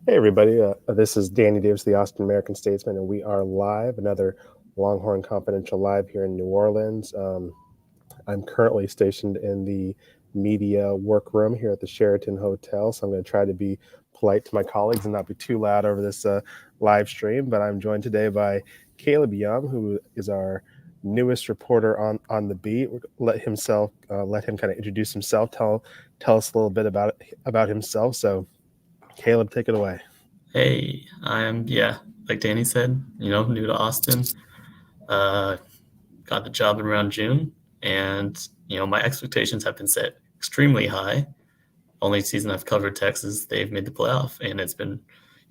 Hey, everybody. This is Danny Davis, the Austin American-Statesman, and we are live, another Longhorn Confidential Live here in New Orleans. I'm currently stationed in the media workroom here at the Sheraton Hotel, so I'm going to try to be polite to my colleagues and not be too loud over this live stream. But I'm joined today by Caleb Young, who is our newest reporter on the beat. Let him kind of introduce himself, tell us a little bit about himself. So, Caleb, take it away. Hey, like Danny said, new to Austin. Uh, got the job in around June, and my expectations have been set extremely high. Only season I've covered Texas, they've made the playoff, and it's been,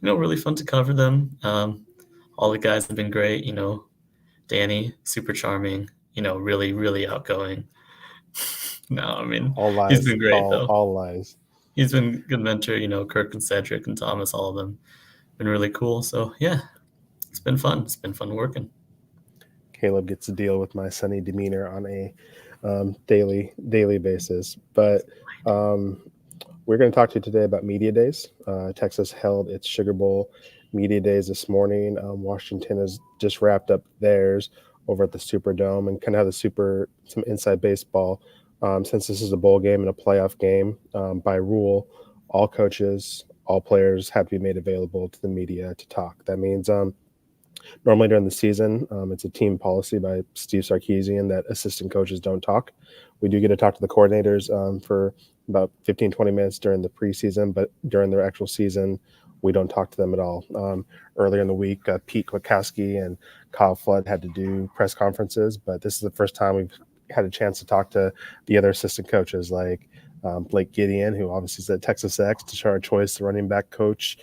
really fun to cover them. All the guys have been great. Danny, super charming. Really, really outgoing. No, I mean, All he's lies, been great though. all lies. He's been a good mentor. Kirk and Cedric and Thomas, all of them, been really cool. So yeah, it's been fun. It's been fun working. Caleb gets to deal with my sunny demeanor on a daily basis. But um, we're going to talk to you today about media days. Texas held its Sugar Bowl media days this morning. Washington has just wrapped up theirs over at the Superdome, and kind of have some inside baseball. Since this is a bowl game and a playoff game, by rule, all coaches, all players have to be made available to the media to talk. That means normally during the season, it's a team policy by Steve Sarkisian that assistant coaches don't talk. We do get to talk to the coordinators for about 15, 20 minutes during the preseason, but during their actual season, we don't talk to them at all. Earlier in the week, Pete Kwiatkowski and Kyle Flood had to do press conferences, but this is the first time we've had a chance to talk to the other assistant coaches like Blake Gideon, who obviously is at Texas X, Tashara Choice, the running back coach,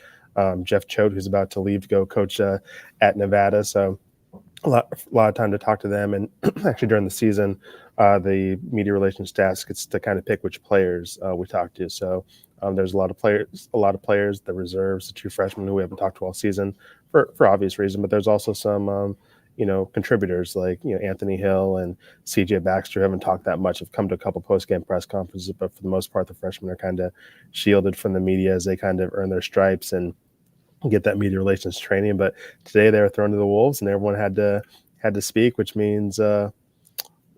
Jeff Choate, who's about to leave to go coach at Nevada. So a lot of time to talk to them. And actually during the season, the media relations desk gets to kind of pick which players we talk to. So there's a lot of players, the reserves, the true freshmen who we haven't talked to all season for obvious reason. But there's also some contributors like Anthony Hill and CJ Baxter, who haven't talked that much, have come to a couple post game press conferences, but for the most part, the freshmen are kind of shielded from the media as they kind of earn their stripes and get that media relations training. But today they were thrown to the wolves, and everyone had to speak, which means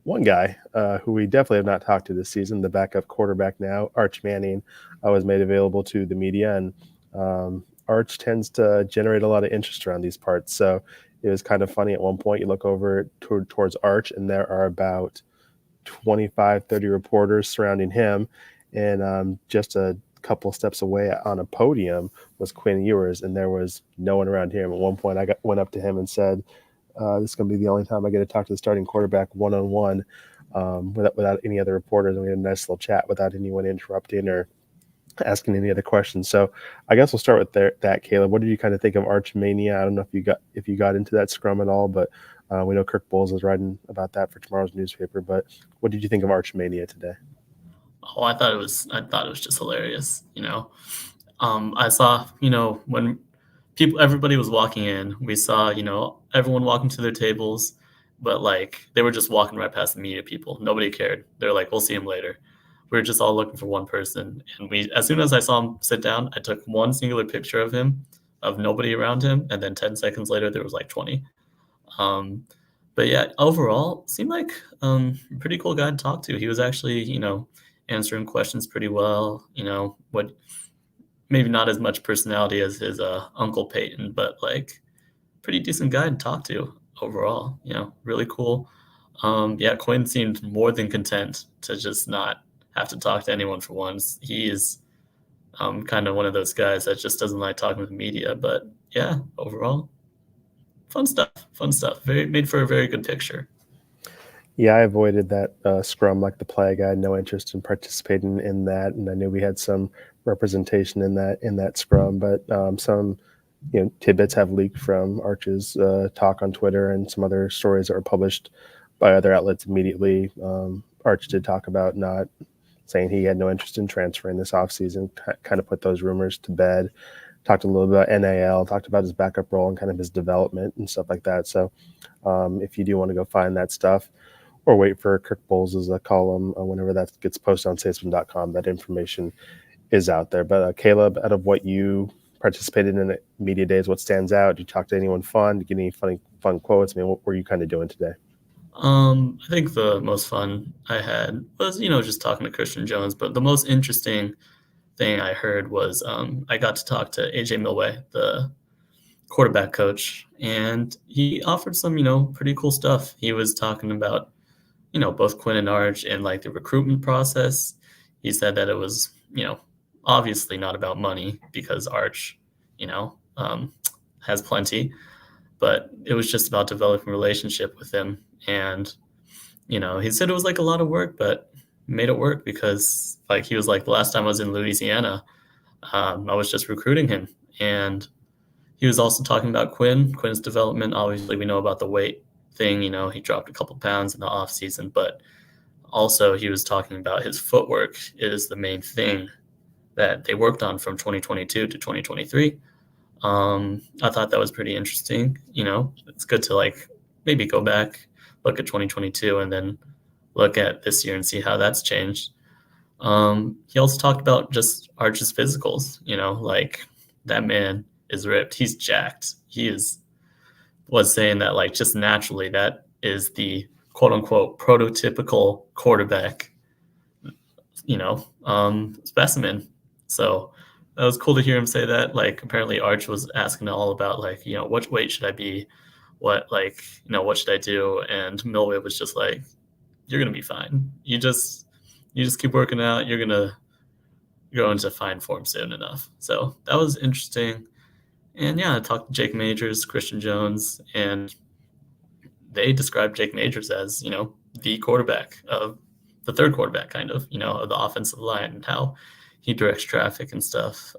one guy who we definitely have not talked to this season, the backup quarterback now, Arch Manning, was made available to the media, and Arch tends to generate a lot of interest around these parts. So it was kind of funny at one point. You look over towards Arch, and there are about 25, 30 reporters surrounding him, and just a couple steps away on a podium was Quinn Ewers, and there was no one around him. At one point, went up to him and said, "This is going to be the only time I get to talk to the starting quarterback one on one, without any other reporters." And we had a nice little chat without anyone interrupting or asking any other questions. So I guess we'll start with that, Caleb. What did you kind of think of Arch Mania? I don't know if you got into that scrum at all, but we know Kirk Bowles is writing about that for tomorrow's newspaper. But what did you think of Arch Mania today? Oh, I thought it was just hilarious. I saw, when everybody was walking in, we saw, everyone walking to their tables, but like they were just walking right past the media people. Nobody cared. They're like, we'll see him later. We were just all looking for one person, and as soon as I saw him sit down, I took one singular picture of him, of nobody around him, and then 10 seconds later there was like 20. Um, but yeah, overall, seemed like a pretty cool guy to talk to. He was actually, answering questions pretty well. What maybe not as much personality as his uncle Peyton, but like pretty decent guy to talk to overall. Really cool. Yeah, Quinn seemed more than content to just not have to talk to anyone for once. He is kind of one of those guys that just doesn't like talking with the media. But yeah, overall, fun stuff. Fun stuff. Very made for a very good picture. Yeah, I avoided that scrum like the plague. I had no interest in participating in that, and I knew we had some representation in that scrum. But some tidbits have leaked from Arch's talk on Twitter and some other stories that were published by other outlets immediately. Arch did talk about not saying he had no interest in transferring this offseason, kind of put those rumors to bed. Talked a little bit about NAL, talked about his backup role and kind of his development and stuff like that. So if you do want to go find that stuff, or wait for Kirk Bowles' column whenever that gets posted on statesman.com, that information is out there. But Caleb, out of what you participated in media days, what stands out? Did you talk to anyone fun? Did you get any fun quotes? I mean, what were you kind of doing today? I think the most fun I had was, just talking to Christian Jones, but the most interesting thing I heard was I got to talk to AJ Milway, the quarterback coach, and he offered some, pretty cool stuff. He was talking about, both Quinn and Arch and like the recruitment process. He said that it was, obviously not about money because Arch, has plenty, but it was just about developing a relationship with him. And, he said it was like a lot of work, but made it work because like he was like the last time I was in Louisiana, I was just recruiting him. And he was also talking about Quinn's development. Obviously, we know about the weight thing. He dropped a couple pounds in the off season, but also he was talking about his footwork is the main thing that they worked on from 2022 to 2023. I thought that was pretty interesting. It's good to like maybe go back, look at 2022, and then look at this year and see how that's changed. He also talked about just Arch's physicals. Like that man is ripped. He's jacked. Was saying that like just naturally that is the quote unquote prototypical quarterback, specimen. So that was cool to hear him say that. Like apparently Arch was asking all about like, what weight should I be? What should I do? And Milway was just like, you're gonna be fine. You just keep working out. You're gonna go into fine form soon enough. So that was interesting. And yeah, I talked to Jake Majors, Christian Jones, and they described Jake Majors as, the quarterback of the third quarterback, kind of, of the offensive line and how he directs traffic and stuff.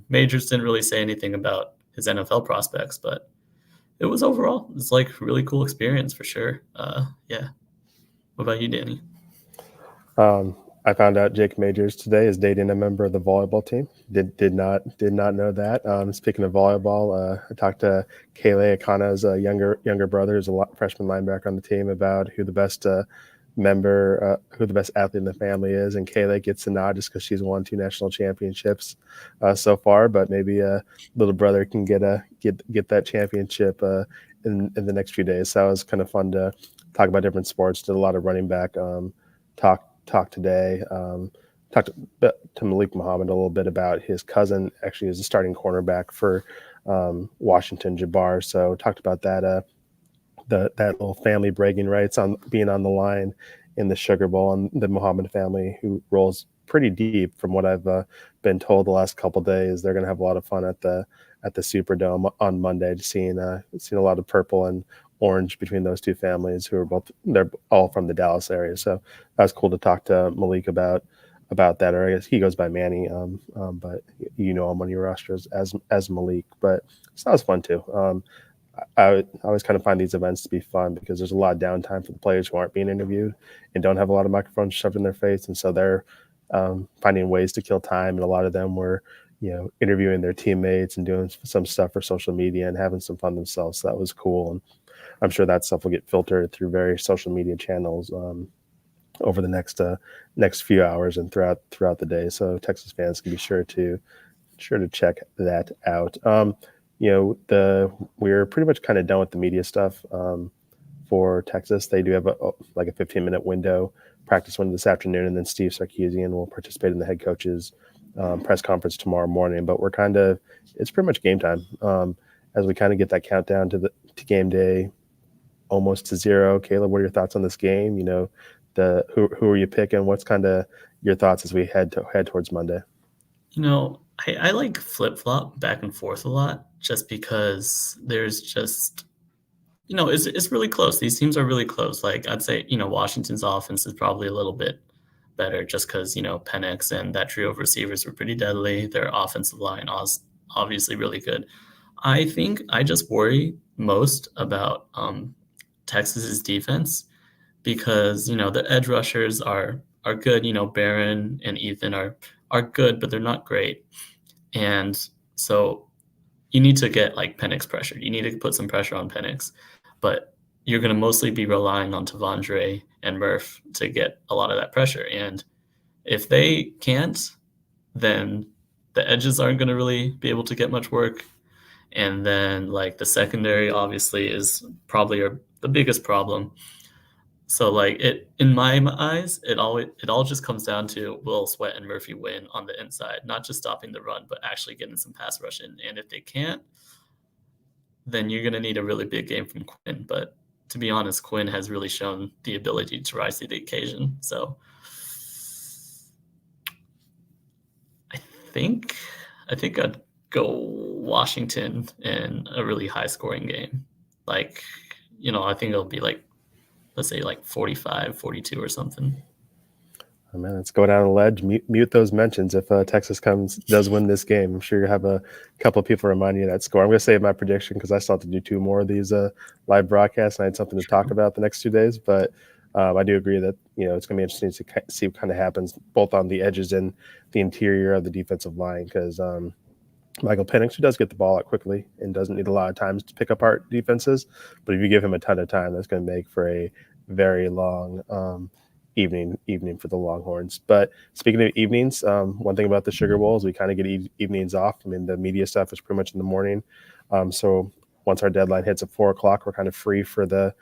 Majors didn't really say anything about his NFL prospects, but it's like a really cool experience for sure. Yeah. What about you, Danny? I found out Jake Majors today is dating a member of the volleyball team. Did not know that. Speaking of volleyball, I talked to Kayla Akana's younger brother, who's a freshman linebacker on the team, about who the best who the best athlete in the family is, and Kayla gets a nod just because she's won 2 national championships so far. But maybe little brother can get that championship in the next few days. So that was kind of fun to talk about different sports. Did a lot of running back talk today. Talked to Malik Muhammad a little bit about his cousin. Actually, is a starting cornerback for Washington, Jabbar. So talked about that that little family bragging rights on being on the line in the Sugar Bowl, and the Muhammad family, who rolls pretty deep from what I've been told the last couple of days. They're going to have a lot of fun at the Superdome on Monday, seeing a lot of purple and orange between those two families, they're all from the Dallas area. So that was cool to talk to Malik about that. Or I guess he goes by Manny, but him on your rosters as Malik. But so that was fun too. I always kind of find these events to be fun because there's a lot of downtime for the players who aren't being interviewed and don't have a lot of microphones shoved in their face, and so they're finding ways to kill time. And a lot of them were, interviewing their teammates and doing some stuff for social media and having some fun themselves. So that was cool, and I'm sure that stuff will get filtered through various social media channels over the next few hours and throughout the day. So Texas fans can be sure to check that out. We're pretty much kind of done with the media stuff for Texas. They do have a 15-minute practice window this afternoon, and then Steve Sarkisian will participate in the head coach's press conference tomorrow morning. But it's pretty much game time as we kind of get that countdown to game day, almost to 0. Caleb, what are your thoughts on this game? Who are you picking? What's kind of your thoughts as we head towards Monday? I like flip-flop back and forth a lot just because there's just, it's really close. These teams are really close. Like I'd say, Washington's offense is probably a little bit better just because, Penix and that trio of receivers were pretty deadly. Their offensive line is obviously really good. I think I just worry most about Texas's defense because, the edge rushers are good. Barron and Ethan are good, but they're not great. And so you need to get like Penix pressured. You need to put some pressure on Penix, but you're going to mostly be relying on Tavondre and Murph to get a lot of that pressure. And if they can't, then the edges aren't going to really be able to get much work. And then like the secondary obviously is probably the biggest problem. So like it in my eyes, it all just comes down to will Sweat and Murphy win on the inside, not just stopping the run, but actually getting some pass rush in. And if they can't, then you're gonna need a really big game from Quinn. But to be honest, Quinn has really shown the ability to rise to the occasion. So I think I'd go Washington in a really high scoring game. Like, I think it'll be like, let's say like 45-42 or something. Oh, man, let's go down a ledge. Mute those mentions if Texas does win this game. I'm sure you have a couple of people reminding you of that score. I'm going to save my prediction because I still have to do 2 more of these live broadcasts, and I had something to talk about the next 2 days. But I do agree that it's going to be interesting to see what kind of happens both on the edges and the interior of the defensive line because Michael Penix, who does get the ball out quickly and doesn't need a lot of times to pick apart defenses, but if you give him a ton of time, that's going to make for a very long evening for the Longhorns. But speaking of evenings, one thing about the Sugar Bowl is we kind of get evenings off. I mean, the media stuff is pretty much in the morning. So once our deadline hits at 4:00, we're kind of free for the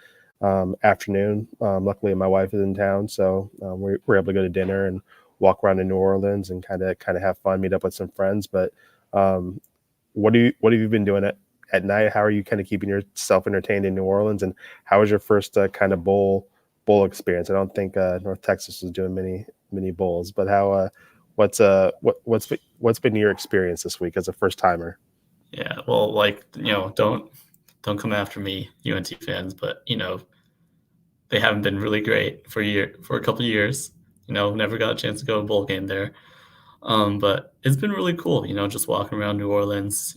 afternoon. Luckily, my wife is in town, so we're able to go to dinner and walk around in New Orleans and kind of have fun, meet up with some friends. But what have you been doing at night? How are you kind of keeping yourself entertained in New Orleans? And how was your first kind of bowl experience? I don't think North Texas was doing many bowls, but how what's been your experience this week as a first timer? Yeah, well, like, don't come after me, UNT fans, but they haven't been really great for a couple of years. Never got a chance to go to a bowl game there. But it's been really cool, just walking around New Orleans,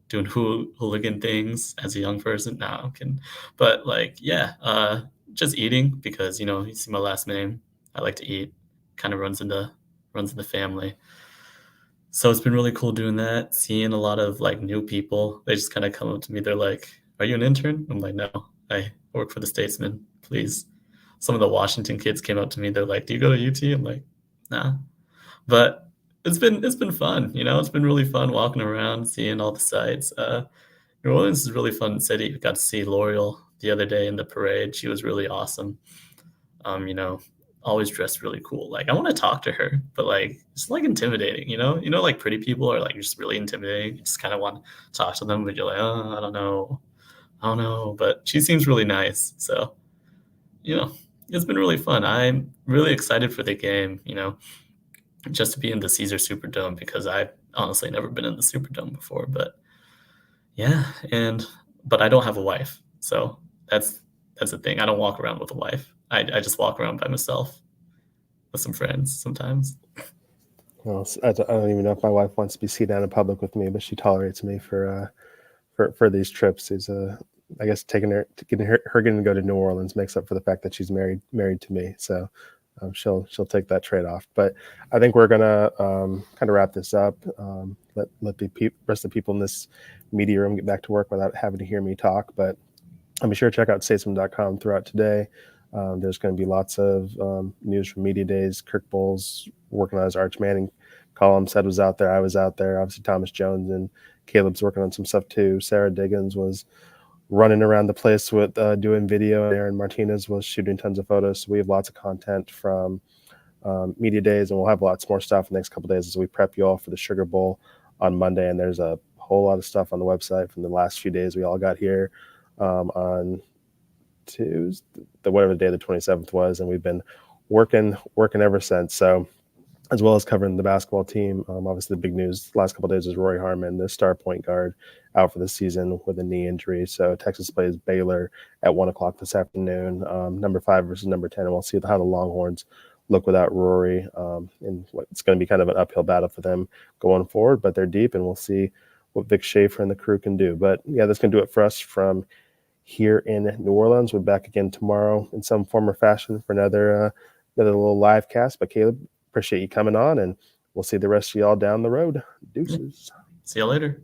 doing hooligan things as a young person. Now I'm kidding. But like, yeah, just eating because, you see my last name. I like to eat. Kind of runs in the family. So it's been really cool doing that, seeing a lot of like new people. They just kind of come up to me. They're like, "Are you an intern?" I'm like, "No, I work for the Statesman, please." Some of the Washington kids came up to me. They're like, "Do you go to UT?" I'm like, "Nah." But it's been fun, It's been really fun walking around, seeing all the sights. New Orleans is a really fun city. We got to see L'Oreal the other day in the parade. She was really awesome. Always dressed really cool. Like I want to talk to her, but like it's like intimidating, like pretty people are like just really intimidating. You just kind of want to talk to them, but you're like, oh, I don't know. But she seems really nice. So, it's been really fun. I'm really excited for the game, just to be in the Caesar Superdome because I've honestly never been in the Superdome before. But yeah, but I don't have a wife, so that's the thing. I don't walk around with a wife. I just walk around by myself with some friends sometimes. Well, I don't even know if my wife wants to be seen out in public with me, but she tolerates me for these trips. Is I guess getting her getting to go to New Orleans makes up for the fact that she's married to me. So she'll take that trade off. But I think we're gonna kind of wrap this up. Let the rest of the people in this media room get back to work without having to hear me talk. But be sure to check out statesman.com throughout today. There's going to be lots of news from media days. Kirk Bowles working on his Arch Manning column. Said was out there. I was out there. Obviously, Thomas Jones and Caleb's working on some stuff too. Sarah Diggins was running around the place with doing video, and Aaron Martinez was shooting tons of photos. So we have lots of content from media days, and we'll have lots more stuff in the next couple of days as we prep you all for the Sugar Bowl on Monday. And there's a whole lot of stuff on the website from the last few days we all got here on Tuesday, whatever the day the 27th was, and we've been working ever since. So as well as covering the basketball team. Obviously, the big news the last couple of days is Rory Harmon, the star point guard, out for the season with a knee injury. So Texas plays Baylor at 1:00 this afternoon, number 5 versus number 10, and we'll see how the Longhorns look without Rory. And it's going to be kind of an uphill battle for them going forward, but they're deep, and we'll see what Vic Schaefer and the crew can do. But yeah, that's going to do it for us from here in New Orleans. We're back again tomorrow in some form or fashion for another little live cast. But Caleb, appreciate you coming on, and we'll see the rest of y'all down the road. Deuces. See you later.